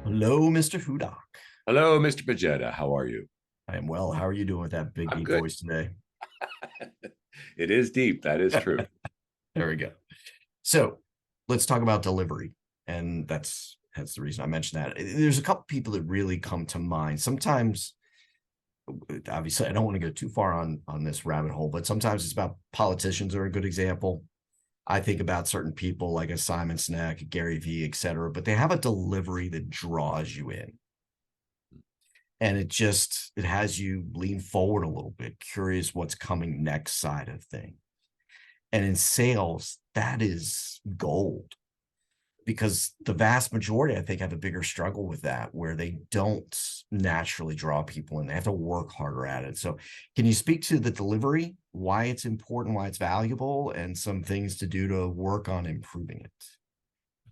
Hello, Mr. Hudak. Hello, Mr. Pagetta. How are you? I am well. How are you doing with that big I'm deep good. voice today? It is deep. That is true. There we go. So let's talk about delivery. And that's the reason I mentioned that. There's a couple people that really come to mind. Sometimes, obviously, I don't want to go too far on this rabbit hole, but sometimes it's about politicians are a good example. I think about certain people like a Simon Sinek, Gary Vee, et cetera, but they have a delivery that draws you in. And it has you lean forward a little bit, curious what's coming next side of things. And in sales, that is gold because the vast majority, I think, have a bigger struggle with that where they don't naturally draw people in. They have to work harder at it. So can you speak to the delivery, why it's important, why it's valuable, and some things to do to work on improving it?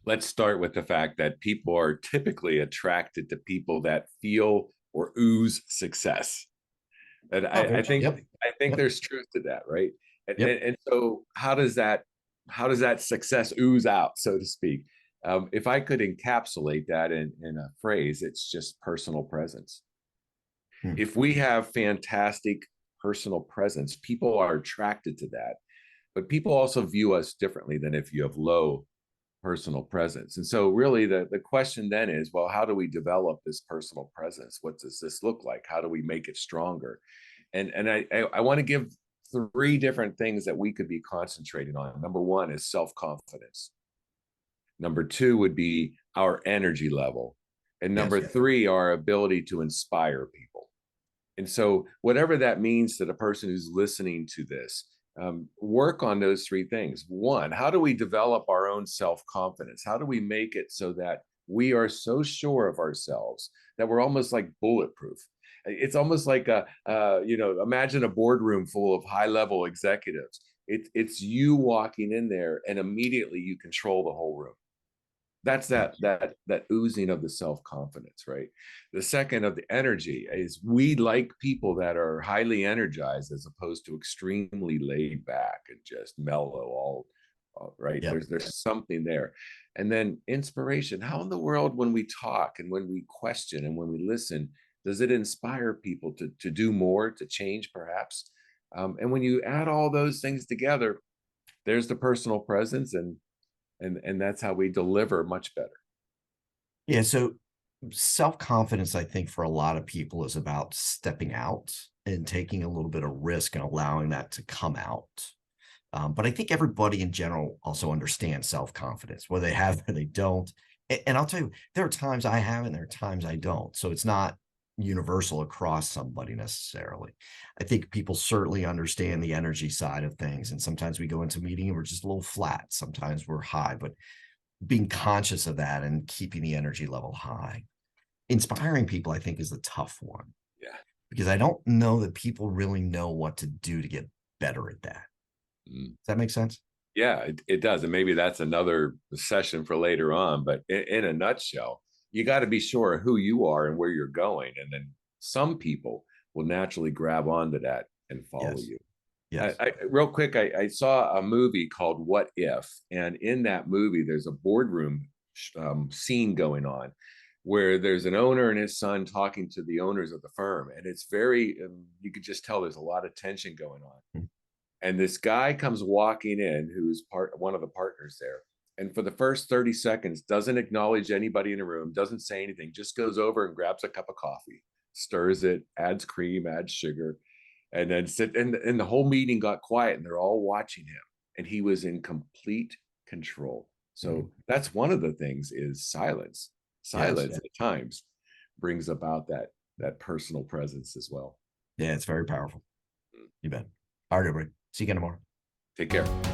Let's start with the fact that people are typically attracted to people that feel or ooze success. And Oh, I, I think yep, I think yep, there's truth to that, right? And, yep. and, and so how does that success ooze out, so to speak? If I could encapsulate that in a phrase, it's just personal presence. Hmm. If we have fantastic personal presence, people are attracted to that. But people also view us differently than if you have low personal presence. And so really the question then is, well, how do we develop this personal presence? What does this look like? How do we make it stronger? And I want to give three different things that we could be concentrating on. Number one is self-confidence. Number two would be our energy level. And Yes. number three, our ability to inspire people. And so, whatever that means to the person who's listening to this, work on those three things. One, how do we develop our own self confidence? How do we make it so that we are so sure of ourselves that we're almost like bulletproof? It's almost like imagine a boardroom full of high level executives. It's you walking in there, and immediately you control the whole room. That's that oozing of the self-confidence, right? The second of the energy is we like people that are highly energized as opposed to extremely laid back and just mellow all right. Yep. There's something there. And then inspiration. How in the world, when we talk and when we question and when we listen, does it inspire people to do more, to change perhaps? And when you add all those things together, there's the personal presence, and that's how we deliver much better. Yeah. So self-confidence, I think, for a lot of people is about stepping out and taking a little bit of risk and allowing that to come out. But I think everybody in general also understands self-confidence, whether they have or they don't. And I'll tell you, there are times I have and there are times I don't. So it's not universal across somebody necessarily. I think people certainly understand the energy side of things. And sometimes we go into a meeting and we're just a little flat. Sometimes we're high, but being conscious of that and keeping the energy level high. Inspiring people, I think, is the tough one Yeah. because I don't know that people really know what to do to get better at that. Mm. Does that make sense? Yeah, it does. And maybe that's another session for later on. But in a nutshell, you got to be sure of who you are and where you're going. And then some people will naturally grab onto that and follow Yes. you. Yes. Real quick, I saw a movie called What If? And in that movie, there's a boardroom scene going on where there's an owner and his son talking to the owners of the firm. And it's very, you could just tell there's a lot of tension going on. Mm. And this guy comes walking in who's one of the partners there, and for the first 30 seconds doesn't acknowledge anybody in the room, doesn't say anything, just goes over and grabs a cup of coffee, stirs it, adds cream, adds sugar, and then and the whole meeting got quiet and they're all watching him, and he was in complete control. Mm. So that's one of the things is silence. Yes. Silence at times brings about that personal presence as well. Yeah, it's very powerful. Mm. You bet. All right, everybody. See you again tomorrow. Take care.